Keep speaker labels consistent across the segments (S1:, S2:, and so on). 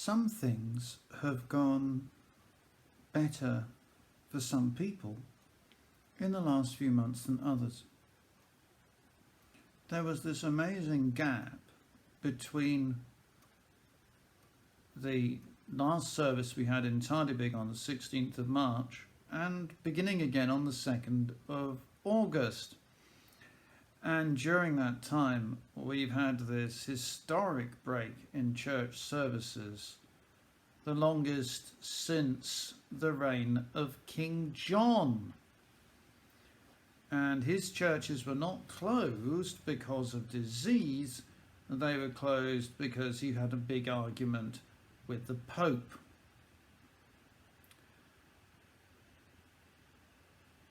S1: some things have gone better for some people in the last few months than others. There was this amazing gap between the last service we had in Tardebigg on the 16th of March and beginning again on the 2nd of August. And during that time, we've had this historic break in church services, the longest since the reign of King John. And his churches were not closed because of disease, they were closed because he had a big argument with the Pope.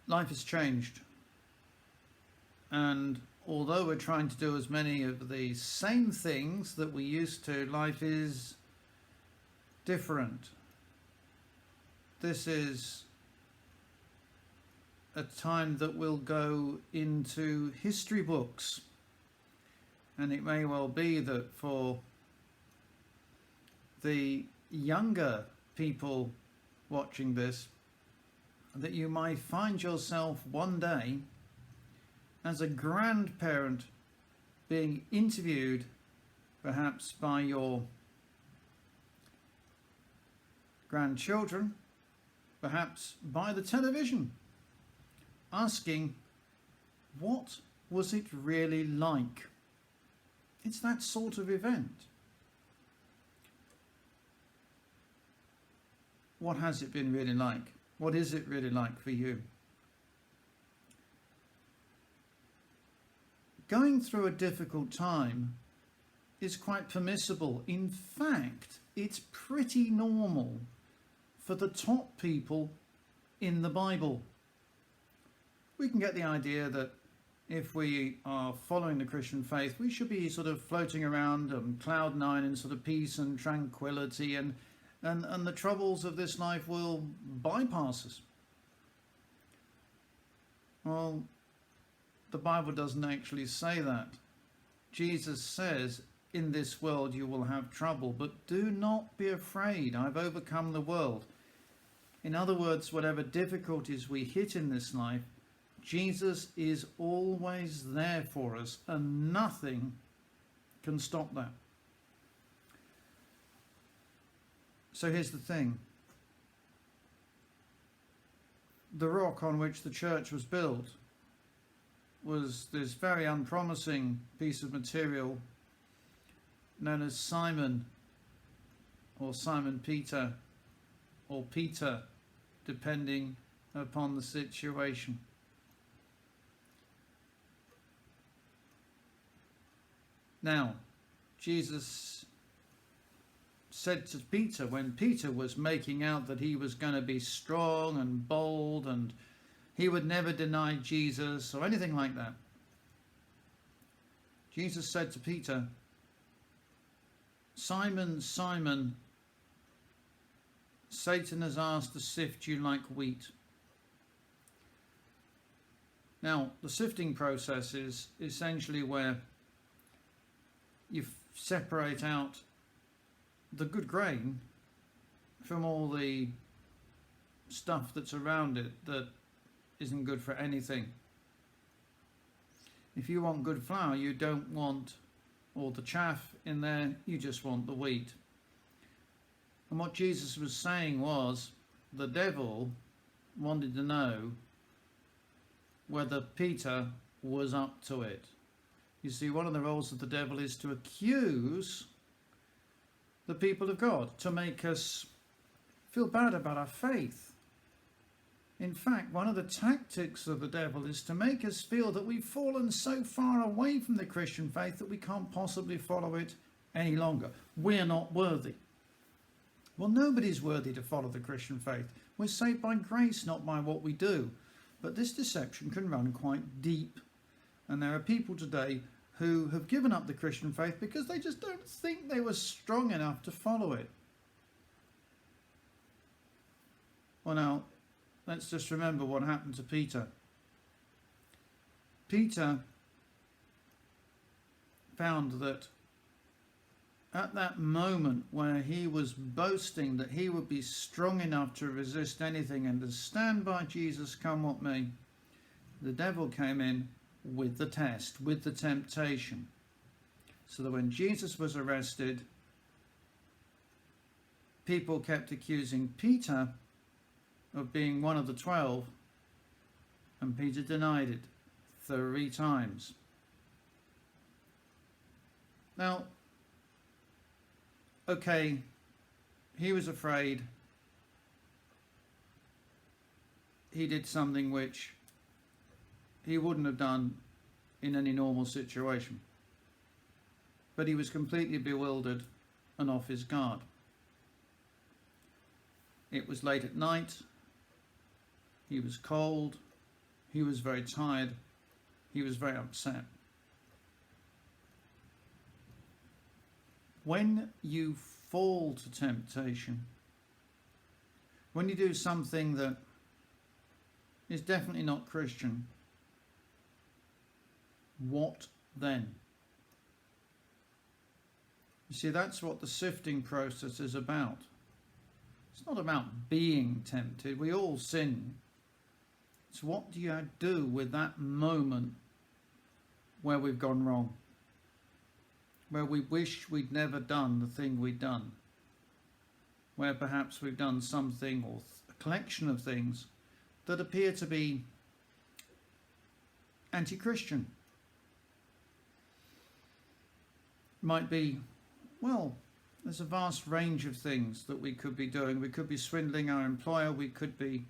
S1: Life has changed. And although we're trying to do as many of the same things that we used to, life is different. This is a time that will go into history books. And it may well be that for the younger people watching this, that you might find yourself one day as a grandparent being interviewed perhaps by your grandchildren, perhaps by the television, asking, what was it really like? It's that sort of event. What has it been really like? What is it really like for you? Going through a difficult time is quite permissible. In fact, it's pretty normal for the top people in the Bible. We can get the idea that if we are following the Christian faith, we should be sort of floating around on cloud nine in sort of peace and tranquility, and the troubles of this life will bypass us. Well, the Bible doesn't actually say that. Jesus says, in this world you will have trouble, but do not be afraid. I've overcome the world. In other words, whatever difficulties we hit in this life, Jesus is always there for us, and nothing can stop that. So here's the thing. The rock on which the church was built was this very unpromising piece of material known as Simon, or Simon Peter, or Peter, depending upon the situation. Now, Jesus said to Peter, when Peter was making out that he was going to be strong and bold and he would never deny Jesus or anything like that, Jesus said to Peter, Simon, Simon, Satan has asked to sift you like wheat. Now, the sifting process is essentially where you separate out the good grain from all the stuff that's around it that isn't good for anything. If you want good flour, you don't want all the chaff in there, you just want the wheat. And what Jesus was saying was, the devil wanted to know whether Peter was up to it. You see, one of the roles of the devil is to accuse the people of God, to make us feel bad about our faith. In fact, one of the tactics of the devil is to make us feel that we've fallen so far away from the Christian faith that we can't possibly follow it any longer. We're not worthy. Well, nobody's worthy to follow the Christian faith. We're saved by grace, not by what we do. But this deception can run quite deep. And there are people today who have given up the Christian faith because they just don't think they were strong enough to follow it. Well, now, let's just remember what happened to Peter. Peter found that at that moment where he was boasting that he would be strong enough to resist anything and to stand by Jesus come what may, the devil came in with the test, with the temptation. So that when Jesus was arrested, people kept accusing Peter of being one of the 12, and Peter denied it 3 times. Now, okay, he was afraid. He did something which he wouldn't have done in any normal situation. But he was completely bewildered and off his guard. It was late at night. He was cold. He was very tired. He was very upset. When you fall to temptation, when you do something that is definitely not Christian, what then? You see, that's what the sifting process is about. It's not about being tempted. We all sin. It's what do you do with that moment where we've gone wrong, where we wish we'd never done the thing we'd done, where perhaps we've done something or a collection of things that appear to be anti-Christian. Might be, well, there's a vast range of things that we could be doing. We could be swindling our employer. We could be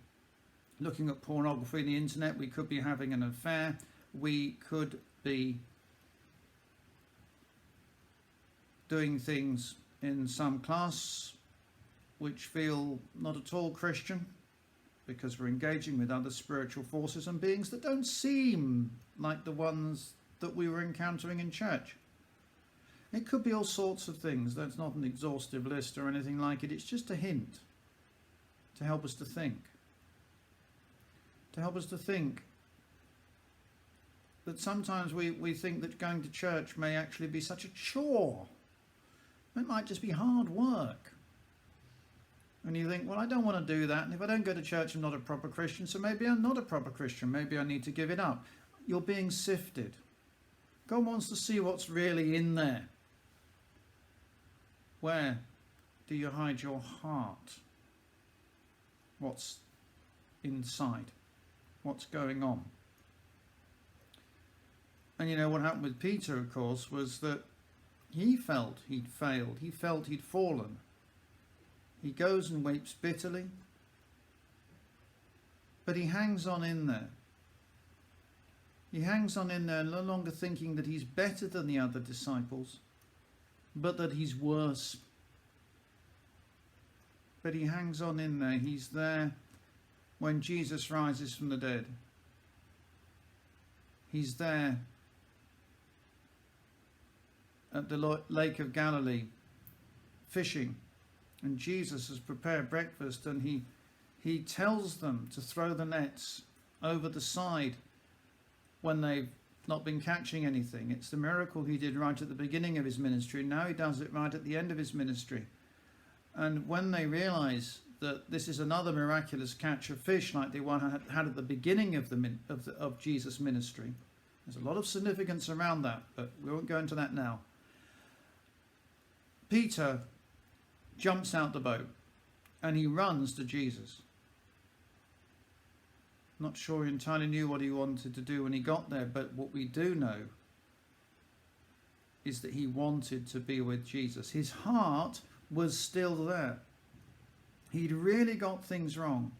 S1: looking at pornography on the internet. We could be having an affair. We could be doing things in some class which feel not at all Christian, because we're engaging with other spiritual forces and beings that don't seem like the ones that we were encountering in church. It could be all sorts of things. That's not an exhaustive list or anything like it. It's just a hint to help us to think. To help us to think that sometimes we think that going to church may actually be such a chore. It might just be hard work. And you think, well, I don't want to do that. And if I don't go to church, I'm not a proper Christian. So maybe I'm not a proper Christian. Maybe I need to give it up. You're being sifted. God wants to see what's really in there. Where do you hide your heart? What's inside? What's going on? And you know what happened with Peter, of course, was that he felt he'd failed. He felt he'd fallen. He goes and weeps bitterly. But he hangs on in there. He hangs on in there, no longer thinking that he's better than the other disciples, but that he's worse. But he hangs on in there. He's there when Jesus rises from the dead. He's there at the Lake of Galilee, fishing, and Jesus has prepared breakfast, and he tells them to throw the nets over the side when they've not been catching anything. It's the miracle he did right at the beginning of his ministry. Now he does it right at the end of his ministry. And when they realize that this is another miraculous catch of fish like the one had at the beginning of Jesus' ministry, there's a lot of significance around that, but we won't go into that now. Peter jumps out the boat and he runs to Jesus. Not sure he entirely knew what he wanted to do when he got there, but what we do know is that he wanted to be with Jesus. His heart was still there. He'd really got things wrong,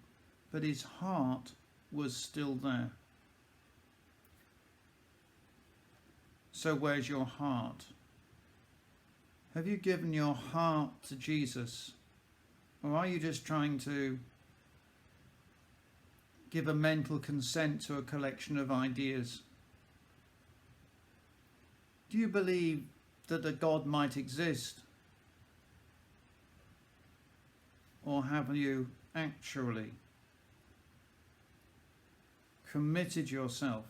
S1: but his heart was still there. So where's your heart? Have you given your heart to Jesus? Or are you just trying to give a mental consent to a collection of ideas? Do you believe that a God might exist? Or have you actually committed yourself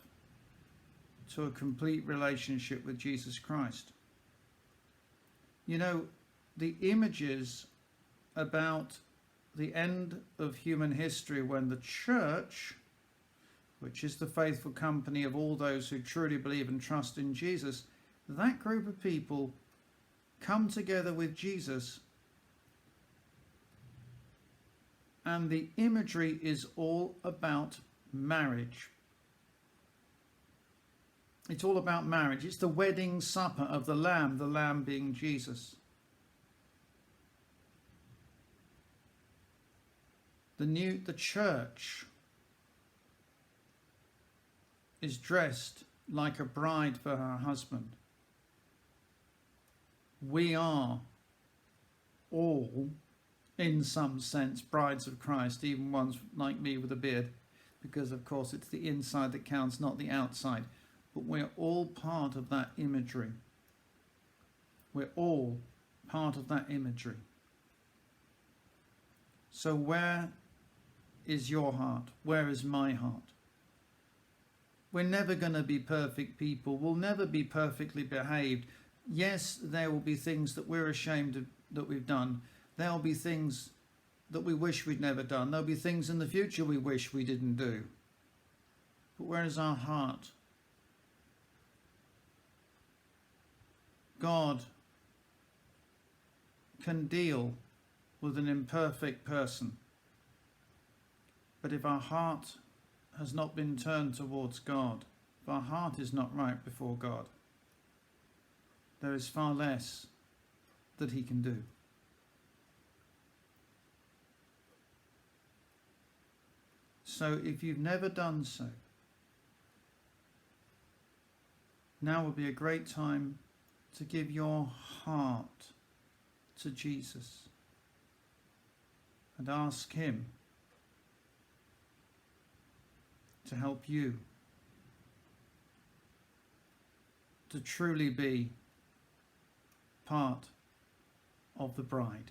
S1: to a complete relationship with Jesus Christ? You know, the images about the end of human history when the church, which is the faithful company of all those who truly believe and trust in Jesus, that group of people come together with Jesus, and the imagery is all about marriage. It's all about marriage. It's the wedding supper of the Lamb being Jesus. The church is dressed like a bride for her husband. We are all, in some sense, brides of Christ, even ones like me with a beard, because of course it's the inside that counts, not the outside. But we're all part of that imagery. We're all part of that imagery. So where is your heart? Where is my heart? We're never going to be perfect people. We'll never be perfectly behaved. Yes, there will be things that we're ashamed of that we've done. There will be things that we wish we'd never done. There'll be things in the future we wish we didn't do. But where is our heart? God can deal with an imperfect person. But if our heart has not been turned towards God, if our heart is not right before God, there is far less that he can do. So if you've never done so, now would be a great time to give your heart to Jesus and ask him to help you to truly be part of the bride.